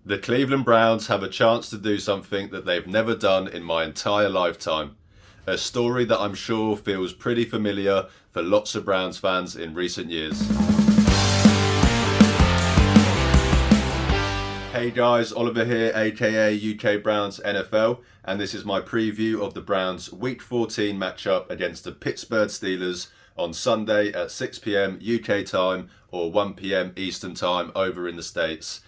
The Cleveland Browns have a chance to do something that they've never done in my entire lifetime. A story that I'm sure feels pretty familiar for lots of Browns fans in recent years. Hey guys, Oliver here, aka UK Browns NFL, and this is my preview of the Browns Week 14 matchup against the Pittsburgh Steelers on Sunday at 6 p.m. UK time or 1 p.m. Eastern time over in the States.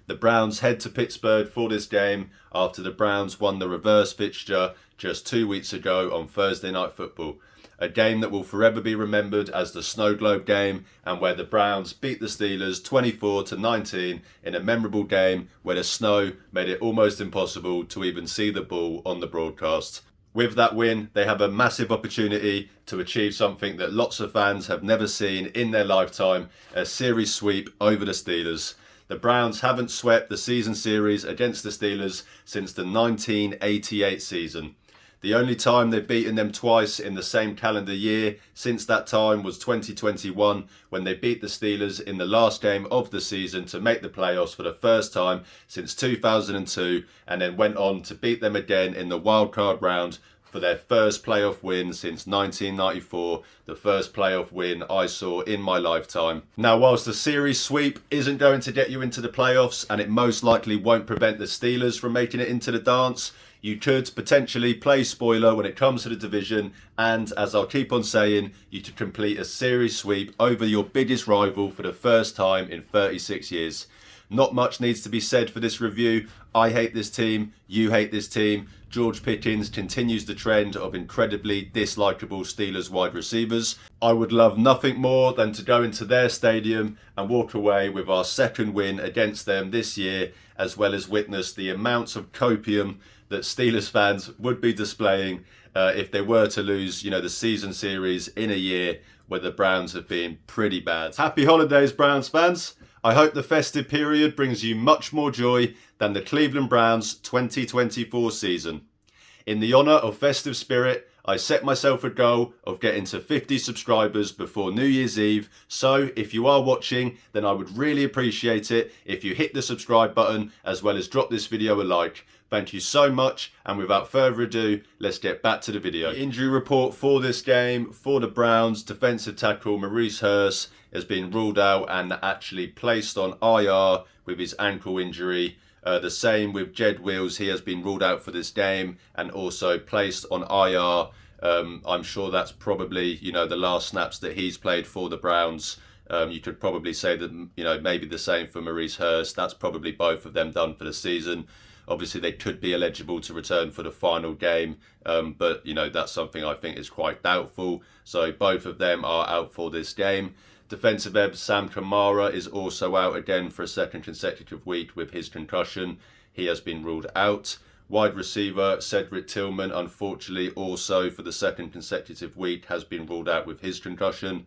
The Browns head to Pittsburgh for this game after the Browns won the reverse fixture just 2 weeks ago on Thursday Night Football. A game that will forever be remembered as the Snow Globe game, and where the Browns beat the Steelers 24-19 in a memorable game where the snow made it almost impossible to even see the ball on the broadcast. With that win, they have a massive opportunity to achieve something that lots of fans have never seen in their lifetime, a series sweep over the Steelers. The Browns haven't swept the season series against the Steelers since the 1988 season. The only time they've beaten them twice in the same calendar year since that time was 2021, when they beat the Steelers in the last game of the season to make the playoffs for the first time since 2002, and then went on to beat them again in the wildcard round for their first playoff win since 1994, the first playoff win I saw in my lifetime. Now, whilst the series sweep isn't going to get you into the playoffs, and it most likely won't prevent the Steelers from making it into the dance, you could potentially play spoiler when it comes to the division, and as I'll keep on saying, you could complete a series sweep over your biggest rival for the first time in 36 years. Not much needs to be said for this review. I hate this team, you hate this team. George Pickens continues the trend of incredibly dislikable Steelers wide receivers. I would love nothing more than to go into their stadium and walk away with our second win against them this year, as well as witness the amounts of copium that Steelers fans would be displaying if they were to lose, the season series in a year where the Browns have been pretty bad. Happy holidays, Browns fans. I hope the festive period brings you much more joy than the Cleveland Browns 2024 season. In the honour of festive spirit, I set myself a goal of getting to 50 subscribers before New Year's Eve, so if you are watching, then I would really appreciate it if you hit the subscribe button as well as drop this video a like. Thank you so much, and without further ado, let's get back to the video. The injury report for this game for the Browns: defensive tackle Maurice Hurst has been ruled out and actually placed on IR with his ankle injury. The same with Jed Wills, he has been ruled out for this game and also placed on IR. I'm sure that's probably, the last snaps that he's played for the Browns. You could probably say that, maybe the same for Maurice Hurst. That's probably both of them done for the season. Obviously, they could be eligible to return for the final game, but, that's something I think is quite doubtful. So both of them are out for this game. Defensive end Sam Kamara is also out again for a second consecutive week with his concussion. He has been ruled out. Wide receiver Cedric Tillman, unfortunately, also for the second consecutive week has been ruled out with his concussion.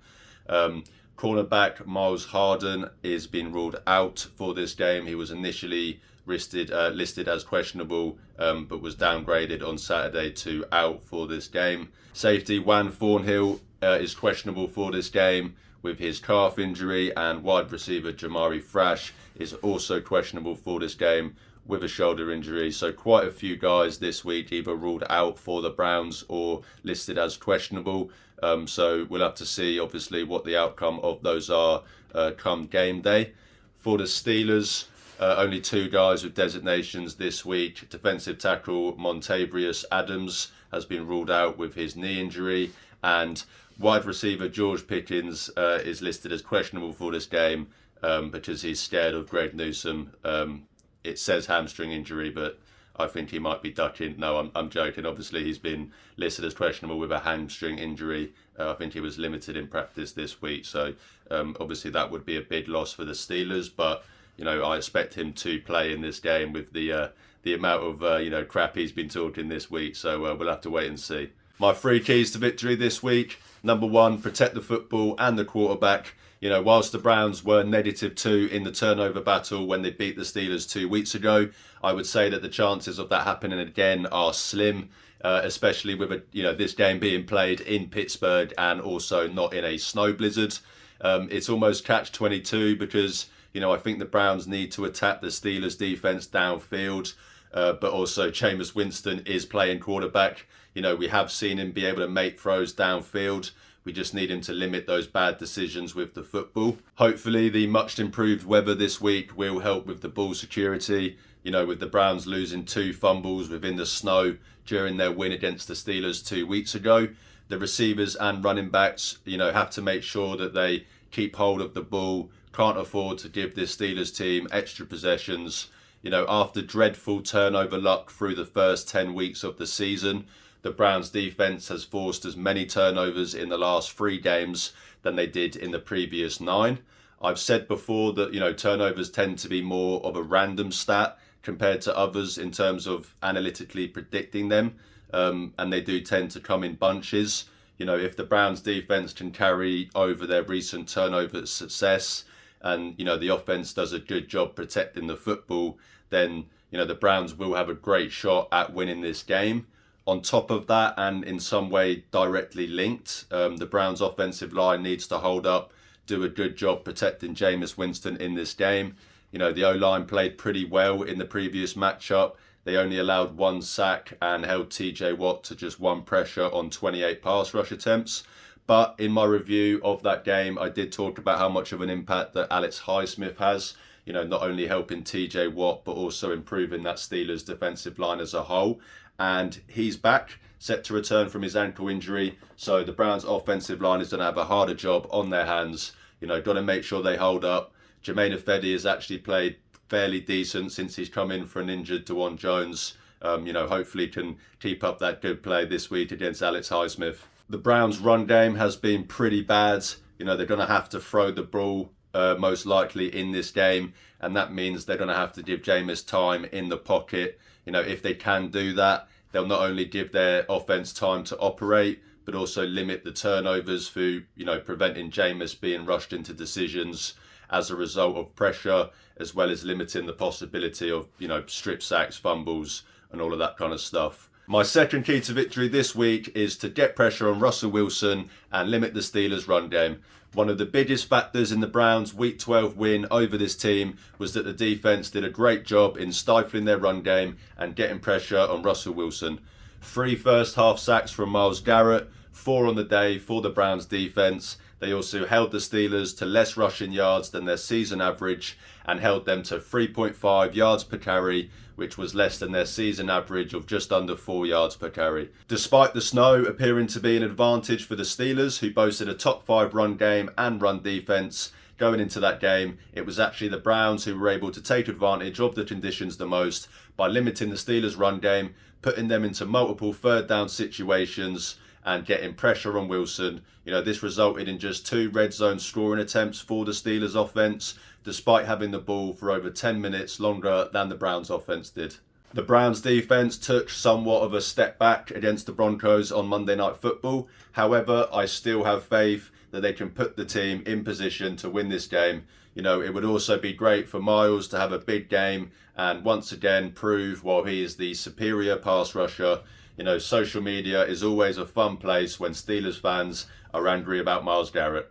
Cornerback Miles Harden is being ruled out for this game. He was initially listed as questionable, but was downgraded on Saturday to out for this game. Safety Juan Thornhill is questionable for this game with his calf injury, and wide receiver Jamari Thrash is also questionable for this game with a shoulder injury. So quite a few guys this week either ruled out for the Browns or listed as questionable. So we'll have to see, obviously, what the outcome of those are come game day. For the Steelers, only two guys with designations this week. Defensive tackle Montavious Adams has been ruled out with his knee injury, and wide receiver George Pickens is listed as questionable for this game because he's scared of Greg Newsome. It says hamstring injury, but I think he might be ducking. No, I'm joking. Obviously, he's been listed as questionable with a hamstring injury. I think he was limited in practice this week. So obviously that would be a big loss for the Steelers. But, I expect him to play in this game with the amount of, crap he's been talking this week. So we'll have to wait and see. My three keys to victory this week: number one, protect the football and the quarterback. Whilst the Browns were -2 in the turnover battle when they beat the Steelers 2 weeks ago, I would say that the chances of that happening again are slim, especially with this game being played in Pittsburgh and also not in a snow blizzard. It's almost catch-22 because I think the Browns need to attack the Steelers defense downfield, but also Jameis Winston is playing quarterback. We have seen him be able to make throws downfield. We just need him to limit those bad decisions with the football. Hopefully the much improved weather this week will help with the ball security. With the Browns losing 2 fumbles within the snow during their win against the Steelers 2 weeks ago, the receivers and running backs, have to make sure that they keep hold of the ball, can't afford to give this Steelers team extra possessions. After dreadful turnover luck through the first 10 weeks of the season, the Browns defense has forced as many turnovers in the last 3 games than they did in the previous 9. I've said before that, turnovers tend to be more of a random stat compared to others in terms of analytically predicting them. And they do tend to come in bunches. If the Browns defense can carry over their recent turnover success and, the offense does a good job protecting the football, then, the Browns will have a great shot at winning this game. On top of that, and in some way directly linked, the Browns offensive line needs to hold up, do a good job protecting Jameis Winston in this game. The O-line played pretty well in the previous matchup. They only allowed 1 sack and held TJ Watt to just 1 pressure on 28 pass rush attempts. But in my review of that game, I did talk about how much of an impact that Alex Highsmith has, not only helping TJ Watt, but also improving that Steelers defensive line as a whole. And he's back, set to return from his ankle injury. So the Browns offensive line is going to have a harder job on their hands. Got to make sure they hold up. Jermaine Ifedi has actually played fairly decent since he's come in for an injured DeJuan Jones. Hopefully can keep up that good play this week against Alex Highsmith. The Browns run game has been pretty bad. They're going to have to throw the ball most likely in this game. And that means they're going to have to give Jameis time in the pocket. If they can do that, they'll not only give their offense time to operate, but also limit the turnovers through, preventing Jameis being rushed into decisions as a result of pressure, as well as limiting the possibility of, strip sacks, fumbles, and all of that kind of stuff. My second key to victory this week is to get pressure on Russell Wilson and limit the Steelers' run game. One of the biggest factors in the Browns' Week 12 win over this team was that the defense did a great job in stifling their run game and getting pressure on Russell Wilson. 3 first-half sacks from Myles Garrett, 4 on the day for the Browns defense. They also held the Steelers to less rushing yards than their season average and held them to 3.5 yards per carry, which was less than their season average of just under 4 yards per carry. Despite the snow appearing to be an advantage for the Steelers, who boasted a top 5 run game and run defense, going into that game, it was actually the Browns who were able to take advantage of the conditions the most by limiting the Steelers' run game, putting them into multiple 3rd down situations and getting pressure on Wilson. This resulted in just 2 red zone scoring attempts for the Steelers offense, despite having the ball for over 10 minutes longer than the Browns offense did. The Browns defense took somewhat of a step back against the Broncos on Monday Night Football. However, I still have faith that they can put the team in position to win this game. It would also be great for Myles to have a big game and once again prove while he is the superior pass rusher. Social media is always a fun place when Steelers fans are angry about Myles Garrett.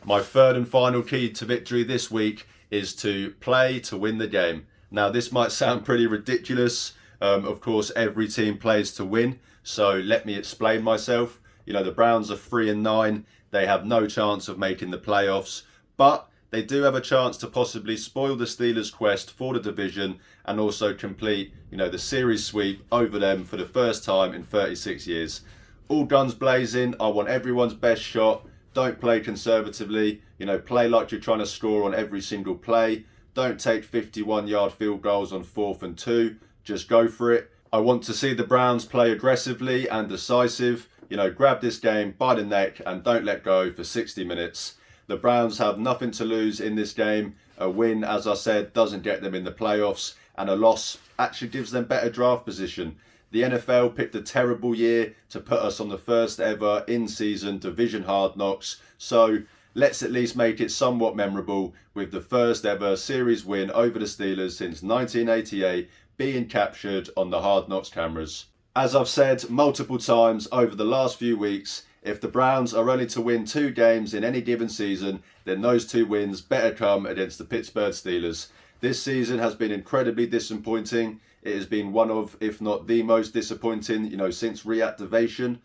My third and final key to victory this week is to play to win the game. Now, this might sound pretty ridiculous. Of course, every team plays to win. So let me explain myself. The Browns are 3-9. They have no chance of making the playoffs, but they do have a chance to possibly spoil the Steelers' quest for the division and also complete, the series sweep over them for the first time in 36 years. All guns blazing. I want everyone's best shot. Don't play conservatively. Play like you're trying to score on every single play. Don't take 51-yard field goals on 4th and 2. Just go for it. I want to see the Browns play aggressively and decisive. Grab this game by the neck and don't let go for 60 minutes. The Browns have nothing to lose in this game. A win, as I said, doesn't get them in the playoffs, and a loss actually gives them better draft position. The NFL picked a terrible year to put us on the first ever in-season division hard knocks, so let's at least make it somewhat memorable with the first ever series win over the Steelers since 1988 being captured on the Hard Knocks cameras. As I've said multiple times over the last few weeks, If the Browns are only to win 2 games in any given season, then those 2 wins better come against the Pittsburgh Steelers. This season has been incredibly disappointing. It has been one of, if not the most disappointing, since reactivation.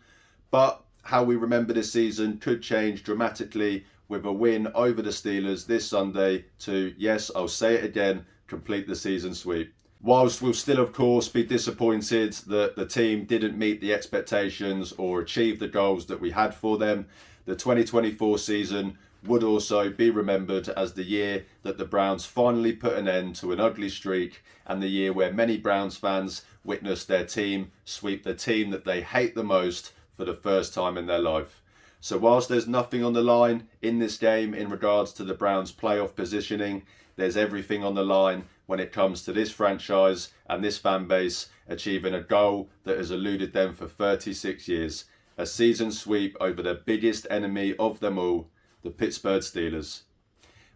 But how we remember this season could change dramatically with a win over the Steelers this Sunday to, yes, I'll say it again, complete the season sweep. Whilst we'll still, of course, be disappointed that the team didn't meet the expectations or achieve the goals that we had for them, the 2024 season would also be remembered as the year that the Browns finally put an end to an ugly streak, and the year where many Browns fans witnessed their team sweep the team that they hate the most for the first time in their life. So whilst there's nothing on the line in this game in regards to the Browns' playoff positioning, there's everything on the line when it comes to this franchise and this fan base achieving a goal that has eluded them for 36 years. A season sweep over the biggest enemy of them all, the Pittsburgh Steelers.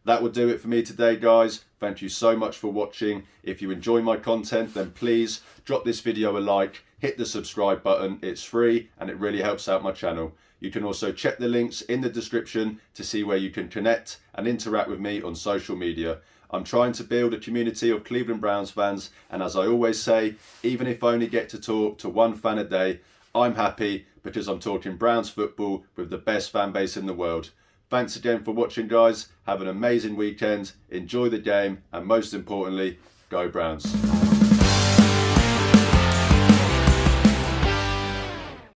That will do it for me today, guys. Thank you so much for watching. If you enjoy my content, then please drop this video a like, hit the subscribe button. It's free and it really helps out my channel. You can also check the links in the description to see where you can connect and interact with me on social media. I'm trying to build a community of Cleveland Browns fans, and as I always say, even if I only get to talk to 1 fan a day, I'm happy because I'm talking Browns football with the best fan base in the world. Thanks again for watching, guys. Have an amazing weekend, enjoy the game, and most importantly, go Browns.